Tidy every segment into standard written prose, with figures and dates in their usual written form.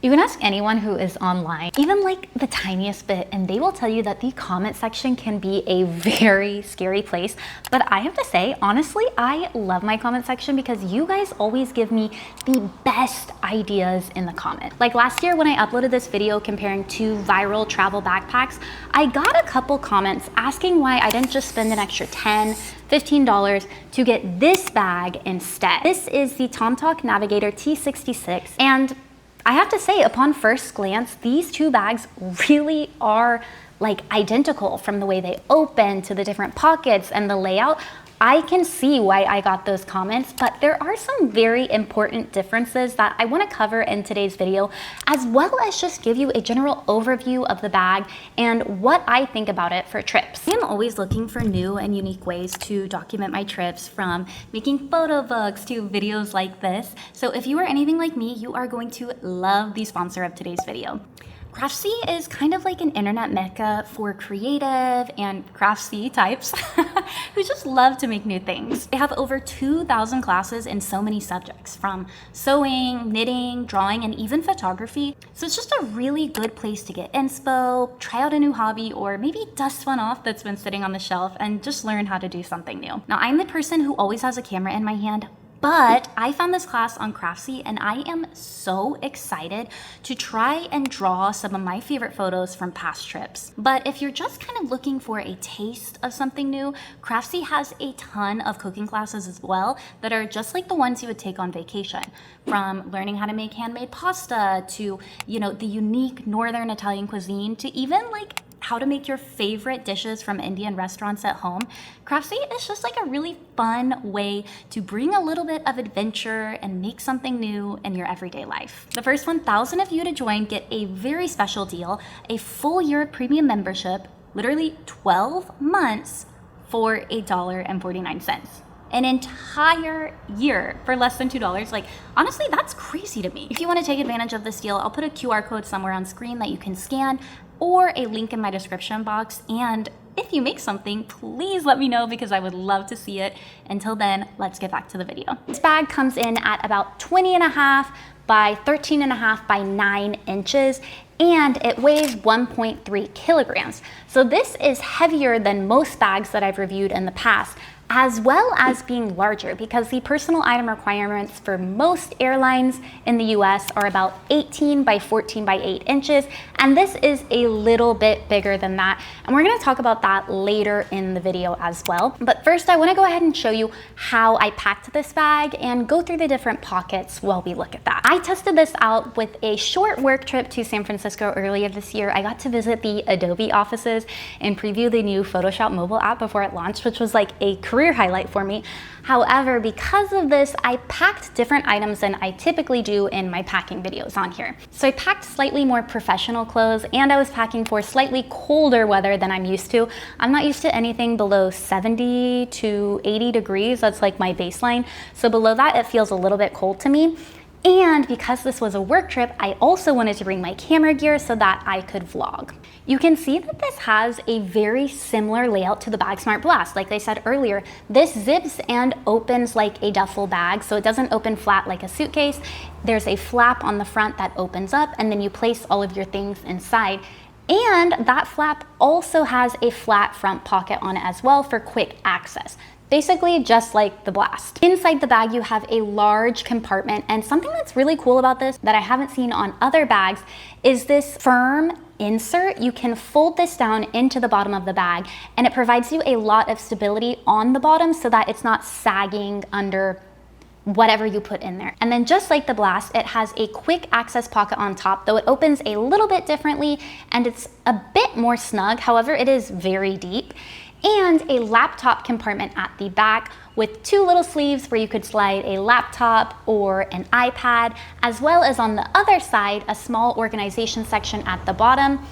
You can ask anyone who is online, even like the tiniest bit, and they will tell you that the comment section can be a very scary place. But I have to say, honestly, I love my comment section because you guys always give me the best ideas in the comment. Like last year when I uploaded this video comparing two viral travel backpacks, I got a couple comments asking why I didn't just spend an extra $10, $15 to get this bag instead. This is the Tomtoc Navigator T66, and I have to say, upon first glance, these two bags really are like identical from the way they open to the different pockets and the layout. I can see why I got those comments, but there are some very important differences that I want to cover in today's video, as well as just give you a general overview of the bag and what I think about it for trips. I am always looking for new and unique ways to document my trips, from making photo books to videos like this. So if you are anything like me, you are going to love the sponsor of today's video. Craftsy is kind of like an internet mecca for creative and craftsy types who just love to make new things. They have over 2,000 classes in so many subjects, from sewing, knitting, drawing, and even photography. So it's just a really good place to get inspo, try out a new hobby, or maybe dust one off that's been sitting on the shelf and just learn how to do something new. Now, I'm the person who always has a camera in my hand, but I found this class on Craftsy and I am so excited to try and draw some of my favorite photos from past trips. But if you're just kind of looking for a taste of something new, Craftsy has a ton of cooking classes as well that are just like the ones you would take on vacation. From learning how to make handmade pasta to, the unique Northern Italian cuisine, to even like how to make your favorite dishes from Indian restaurants at home. Craftsy is just like a really fun way to bring a little bit of adventure and make something new in your everyday life. The first 1,000 of you to join get a very special deal, a full year of premium membership, literally 12 months for $1.49. An entire year for less than $2. Like, honestly, that's crazy to me. If you want to take advantage of this deal, I'll put a QR code somewhere on screen that you can scan, or a link in my description box. And if you make something, please let me know because I would love to see it. Until then, let's get back to the video. This bag comes in at about 20.5 by 13.5 by 9 inches, and it weighs 1.3 kilograms. So this is heavier than most bags that I've reviewed in the past, as well as being larger, because the personal item requirements for most airlines in the US are about 18 by 14 by 8 inches, and this is a little bit bigger than that, and we're gonna talk about that later in the video as well. But first, I wanna go ahead and show you how I packed this bag and go through the different pockets while we look at that. I tested this out with a short work trip to San Francisco earlier this year. I got to visit the Adobe offices and preview the new Photoshop mobile app before it launched, which was like a career highlight for me. However, because of this, I packed different items than I typically do in my packing videos on here. So I packed slightly more professional clothes, and I was packing for slightly colder weather than I'm used to. I'm not used to anything below 70 to 80 degrees. That's like my baseline. So below that, it feels a little bit cold to me. And because this was a work trip, I also wanted to bring my camera gear so that I could vlog. You can see that this has a very similar layout to the Bagsmart Blast. Like I said earlier, this zips and opens like a duffel bag, so it doesn't open flat like a suitcase. There's a flap on the front that opens up, and then you place all of your things inside. And that flap also has a flat front pocket on it as well for quick access. Basically just like the Blast. Inside the bag, you have a large compartment, and something that's really cool about this that I haven't seen on other bags is this firm insert. You can fold this down into the bottom of the bag, and it provides you a lot of stability on the bottom so that it's not sagging under whatever you put in there. And then just like the Blast, it has a quick access pocket on top, though it opens a little bit differently and it's a bit more snug. However, it is very deep. And a laptop compartment at the back with two little sleeves where you could slide a laptop or an iPad, as well as on the other side, a small organization section at the bottom.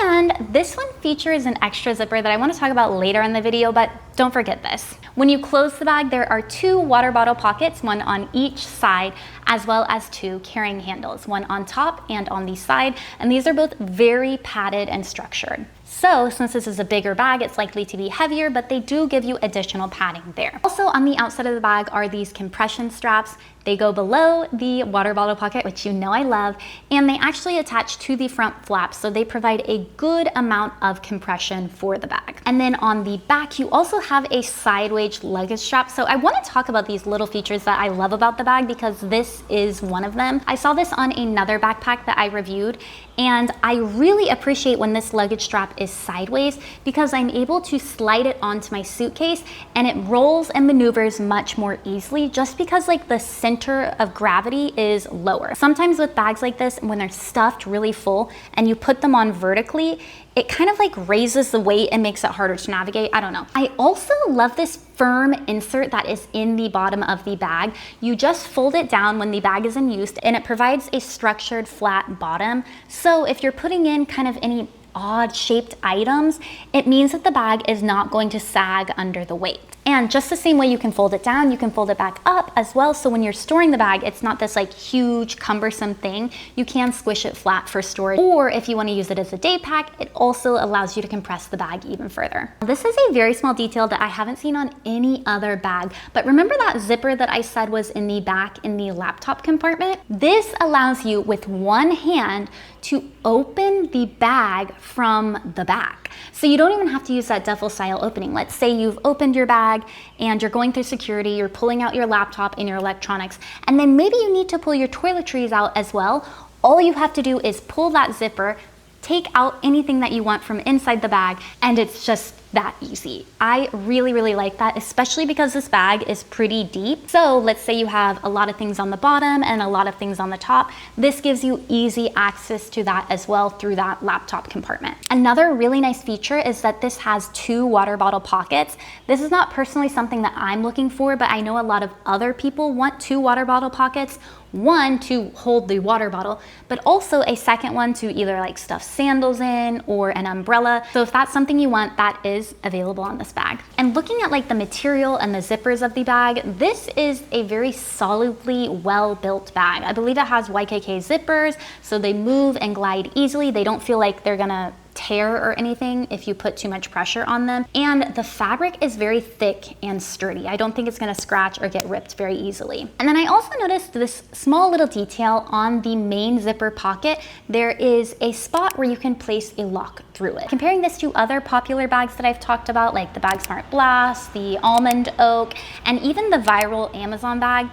And this one features an extra zipper that I want to talk about later in the video, but don't forget this. When you close the bag, there are 2 water bottle pockets, one on each side, as well as 2 carrying handles, one on top and on the side, and these are both very padded and structured. So since this is a bigger bag, it's likely to be heavier, but they do give you additional padding there. Also on the outside of the bag are these compression straps. They go below the water bottle pocket, which you know I love, and they actually attach to the front flaps, so they provide a good amount of compression for the bag. And then on the back, you also have a sideways luggage strap. So I want to talk about these little features that I love about the bag because this is one of them. I saw this on another backpack that I reviewed, and I really appreciate when this luggage strap is sideways because I'm able to slide it onto my suitcase and it rolls and maneuvers much more easily just because like the center of gravity is lower. Sometimes with bags like this, when they're stuffed really full and you put them on vertically, it kind of like raises the weight and makes it harder to navigate. I don't know. I also love this firm insert that is in the bottom of the bag. You just fold it down when the bag is in use and it provides a structured flat bottom. So if you're putting in kind of any odd shaped items, it means that the bag is not going to sag under the weight. And just the same way you can fold it down, you can fold it back up as well. So when you're storing the bag, it's not this like huge cumbersome thing. You can squish it flat for storage. Or if you want to use it as a day pack, it also allows you to compress the bag even further. This is a very small detail that I haven't seen on any other bag. But remember that zipper that I said was in the back in the laptop compartment? This allows you with one hand to open the bag from the back. So you don't even have to use that duffel style opening. Let's say you've opened your bag and you're going through security, you're pulling out your laptop and your electronics, and then maybe you need to pull your toiletries out as well. All you have to do is pull that zipper, take out anything that you want from inside the bag, and it's just that easy. I really, really like that, especially because this bag is pretty deep. So let's say you have a lot of things on the bottom and a lot of things on the top. This gives you easy access to that as well through that laptop compartment. Another really nice feature is that this has 2 water bottle pockets. This is not personally something that I'm looking for, but I know a lot of other people want 2 water bottle pockets. One to hold the water bottle, but also a second one to either like stuff sandals in or an umbrella. So if that's something you want, that is available on this bag. And looking at like the material and the zippers of the bag, this is a very solidly well-built bag. I believe it has YKK zippers, so they move and glide easily. They don't feel like they're gonna tear or anything if you put too much pressure on them. And the fabric is very thick and sturdy. I don't think it's gonna scratch or get ripped very easily. And then I also noticed this small little detail on the main zipper pocket. There is a spot where you can place a lock through it. Comparing this to other popular bags that I've talked about, like the Bagsmart Blast, the Almond Oak, and even the viral Amazon bag,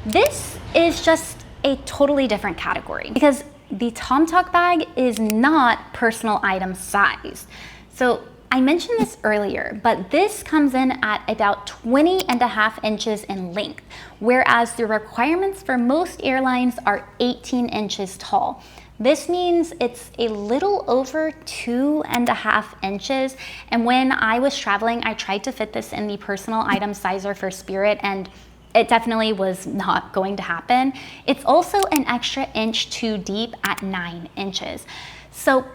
this is just a totally different category because the Tomtoc bag is not personal item size. So I mentioned this earlier, but this comes in at about 20.5 inches in length, whereas the requirements for most airlines are 18 inches tall. This means it's a little over 2.5 inches. And when I was traveling, I tried to fit this in the personal item sizer for Spirit, and it definitely was not going to happen. It's also an extra inch too deep at 9 inches. So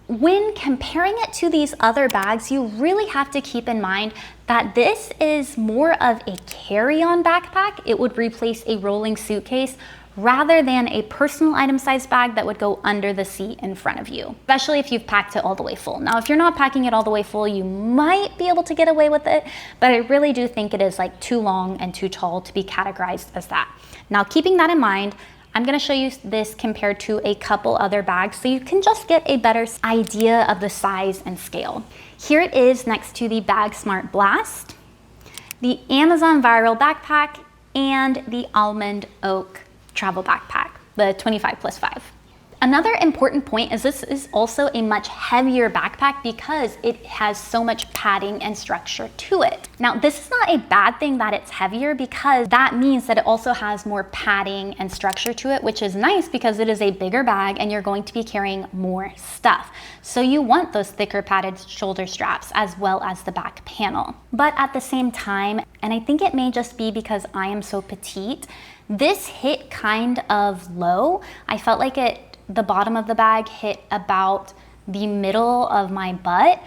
when comparing it to these other bags, you really have to keep in mind that this is more of a carry-on backpack. It would replace a rolling suitcase rather than a personal item size bag that would go under the seat in front of you, especially if you've packed it all the way full. Now, if you're not packing it all the way full, you might be able to get away with it, but I really do think it is like too long and too tall to be categorized as that. Now, keeping that in mind, I'm gonna show you this compared to a couple other bags so you can just get a better idea of the size and scale. Here it is next to the Bagsmart Blast, the Amazon Viral Backpack, and the Almond Oak travel backpack, the 25+5. Another important point is this is also a much heavier backpack because it has so much padding and structure to it. Now, this is not a bad thing that it's heavier because that means that it also has more padding and structure to it, which is nice because it is a bigger bag and you're going to be carrying more stuff. So you want those thicker padded shoulder straps as well as the back panel. But at the same time, and I think it may just be because I am so petite, this hit kind of low. I felt like the bottom of the bag hit about the middle of my butt.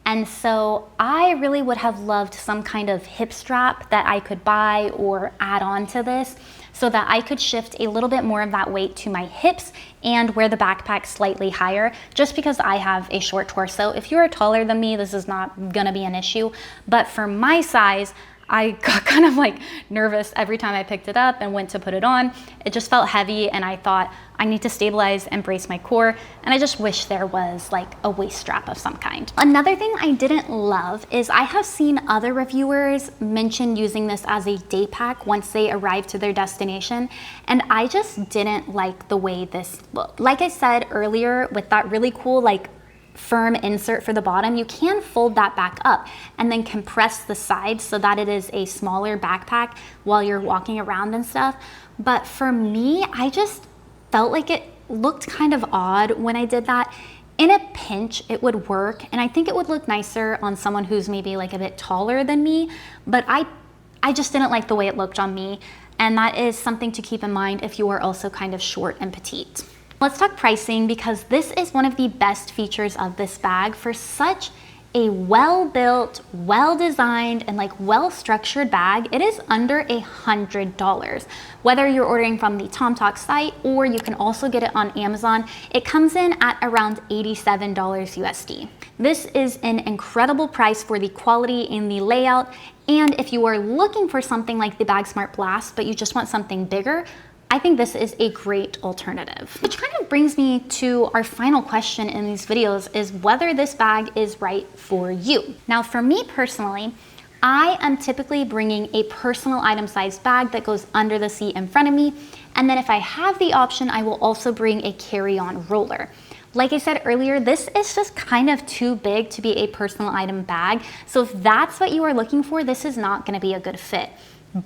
And so I really would have loved some kind of hip strap that I could buy or add on to this so that I could shift a little bit more of that weight to my hips and wear the backpack slightly higher, just because I have a short torso. If you're taller than me, this is not gonna be an issue. But for my size, I got kind of like nervous every time I picked it up and went to put it on. It just felt heavy and I thought I need to stabilize and brace my core, and I just wish there was like a waist strap of some kind. Another thing I didn't love is I have seen other reviewers mention using this as a day pack once they arrive to their destination, and I just didn't like the way this looked. Like I said earlier, with that really cool like firm insert for the bottom, you can fold that back up and then compress the sides so that it is a smaller backpack while you're walking around and stuff. But for me, I just felt like it looked kind of odd when I did that. In a pinch, it would work, and I think it would look nicer on someone who's maybe like a bit taller than me, but I just didn't like the way it looked on me, and that is something to keep in mind if you are also kind of short and petite. Let's talk pricing, because this is one of the best features of this bag. For such a well-built, well-designed, and like well-structured bag, it is under $100. Whether you're ordering from the Tomtoc site or you can also get it on Amazon, it comes in at around $87 USD. This is an incredible price for the quality and the layout, and if you are looking for something like the Bagsmart Blast, but you just want something bigger, I think this is a great alternative. Which kind of brings me to our final question in these videos, is whether this bag is right for you. Now, for me personally, I am typically bringing a personal item sized bag that goes under the seat in front of me. And then if I have the option, I will also bring a carry-on roller. Like I said earlier, this is just kind of too big to be a personal item bag. So if that's what you are looking for, this is not gonna be a good fit.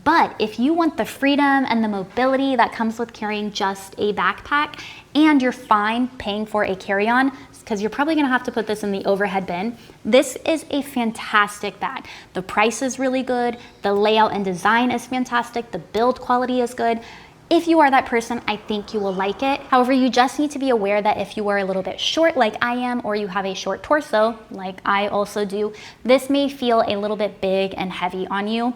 But if you want the freedom and the mobility that comes with carrying just a backpack, and you're fine paying for a carry-on, because you're probably gonna have to put this in the overhead bin, this is a fantastic bag. The price is really good, the layout and design is fantastic, the build quality is good. If you are that person, I think you will like it. However, you just need to be aware that if you are a little bit short like I am, or you have a short torso like I also do, this may feel a little bit big and heavy on you.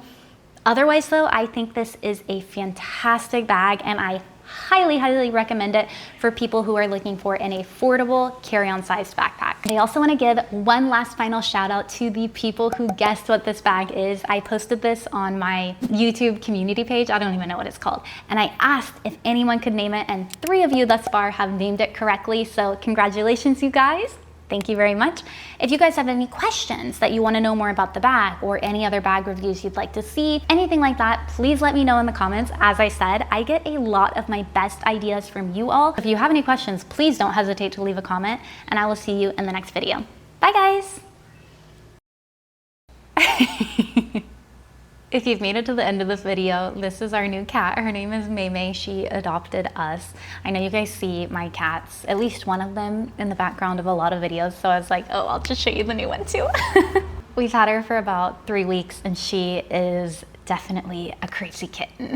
Otherwise though, I think this is a fantastic bag, and I highly, highly recommend it for people who are looking for an affordable carry-on sized backpack. I also want to give one last final shout out to the people who guessed what this bag is. I posted this on my YouTube community page. I don't even know what it's called. And I asked if anyone could name it, and 3 of you thus far have named it correctly. So congratulations, you guys. Thank you very much. If you guys have any questions that you want to know more about the bag, or any other bag reviews you'd like to see, anything like that, please let me know in the comments. As I said, I get a lot of my best ideas from you all. If you have any questions, please don't hesitate to leave a comment, and I will see you in the next video. Bye guys. If you've made it to the end of this video, this is our new cat. Her name is May. She adopted us. I know you guys see my cats, at least one of them, in the background of a lot of videos, so I was like, oh, I'll just show you the new one too. We've had her for about 3 weeks, and she is definitely a crazy kitten.